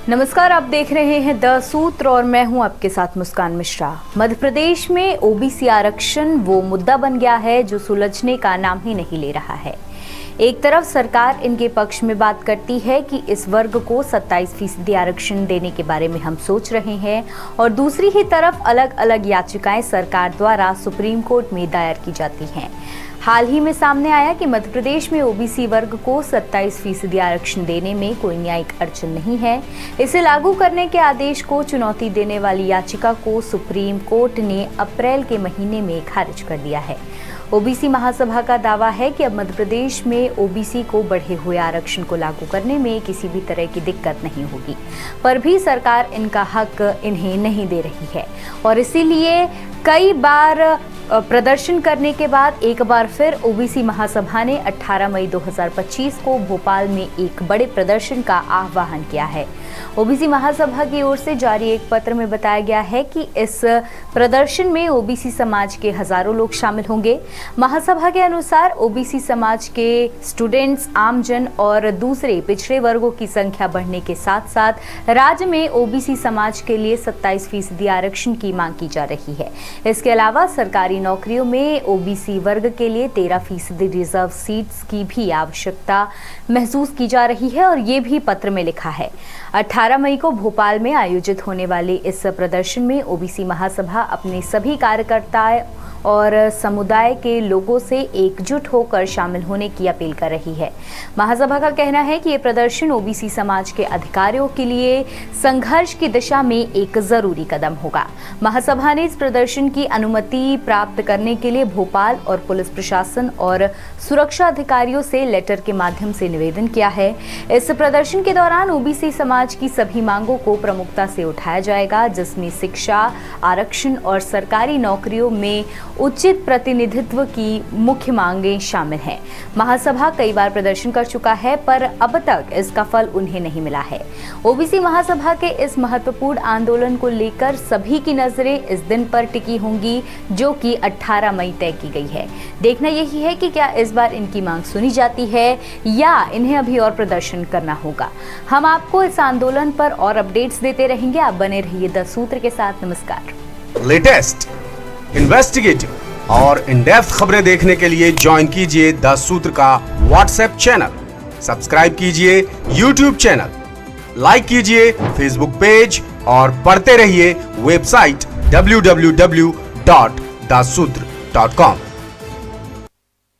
नमस्कार, आप देख रहे हैं द सूत्र और मैं हूं आपके साथ मुस्कान मिश्रा। मध्य प्रदेश में ओबीसी आरक्षण वो मुद्दा बन गया है जो सुलझने का नाम ही नहीं ले रहा है। एक तरफ सरकार इनके पक्ष में बात करती है कि इस वर्ग को 27% आरक्षण देने के बारे में हम सोच रहे हैं, और दूसरी ही तरफ अलग अलग याचिकाएं सरकार द्वारा सुप्रीम कोर्ट में दायर की जाती हैं। हाल ही में सामने आया कि मध्य प्रदेश में ओबीसी वर्ग को 27% आरक्षण देने में कोई न्यायिक अड़चन नहीं है। इसे लागू करने के आदेश को चुनौती देने वाली याचिका को सुप्रीम कोर्ट ने अप्रैल के महीने में खारिज कर दिया है। ओबीसी महासभा का दावा है कि अब मध्य प्रदेश में ओबीसी को बढ़े हुए आरक्षण को लागू करने में किसी भी तरह की दिक्कत नहीं होगी, पर भी सरकार इनका हक इन्हें नहीं दे रही है, और इसीलिए कई बार प्रदर्शन करने के बाद एक बार फिर ओबीसी महासभा ने 18 मई 2025 को भोपाल में एक बड़े प्रदर्शन का आह्वान किया है। ओबीसी महासभा की ओर से जारी एक पत्र में बताया गया है कि इस प्रदर्शन में ओबीसी समाज के हजारों लोग शामिल होंगे। महासभा के अनुसार ओबीसी समाज के स्टूडेंट्स, आमजन और दूसरे पिछड़े वर्गों की संख्या बढ़ने के साथ साथ राज्य में ओबीसी समाज के लिए 27% आरक्षण की मांग की जा रही है। इसके अलावा सरकारी नौकरियों में ओबीसी वर्ग के लिए 13% रिजर्व सीट्स की भी आवश्यकता महसूस की जा रही है, और ये भी पत्र में लिखा है। 18 मई को भोपाल में आयोजित होने वाले इस प्रदर्शन में ओबीसी महासभा अपने सभी कार्यकर्ताओं और समुदाय के लोगों से एकजुट होकर शामिल होने की अपील कर रही है। महासभा का कहना है कि ये प्रदर्शन ओबीसी समाज के अधिकारों के लिए संघर्ष की दिशा में एक जरूरी कदम होगा। महासभा ने इस प्रदर्शन की अनुमति प्राप्त करने के लिए भोपाल और पुलिस प्रशासन और सुरक्षा अधिकारियों से लेटर के माध्यम से निवेदन किया है। इस प्रदर्शन के दौरान ओबीसी समाज की सभी मांगों को प्रमुखता से उठाया जाएगा, जिसमें शिक्षा, आरक्षण और सरकारी नौकरियों में उचित प्रतिनिधित्व की मुख्य मांगें शामिल हैं। महासभा कई बार प्रदर्शन कर चुका है, पर अब तक इसका फल उन्हें नहीं मिला है। ओबीसी महासभा के इस महत्वपूर्ण आंदोलन को लेकर सभी की नजरें इस दिन पर टिकी होंगी, जो कि 18 मई तय की गई है। देखना यही है कि क्या इस बार इनकी मांग सुनी जाती है या इन्हें अभी और प्रदर्शन करना होगा। हम आपको इस आंदोलन पर और अपडेट्स देते रहेंगे। आप बने रहिए द सूत्र के साथ। नमस्कार। लेटेस्ट, इन्वेस्टिगेटिव और इन डेप्थ खबरें देखने के लिए ज्वाइन कीजिए द सूत्र का व्हाट्सएप चैनल, सब्सक्राइब कीजिए यूट्यूब चैनल, लाइक कीजिए फेसबुक पेज और पढ़ते रहिए वेबसाइट www.dasutr.com।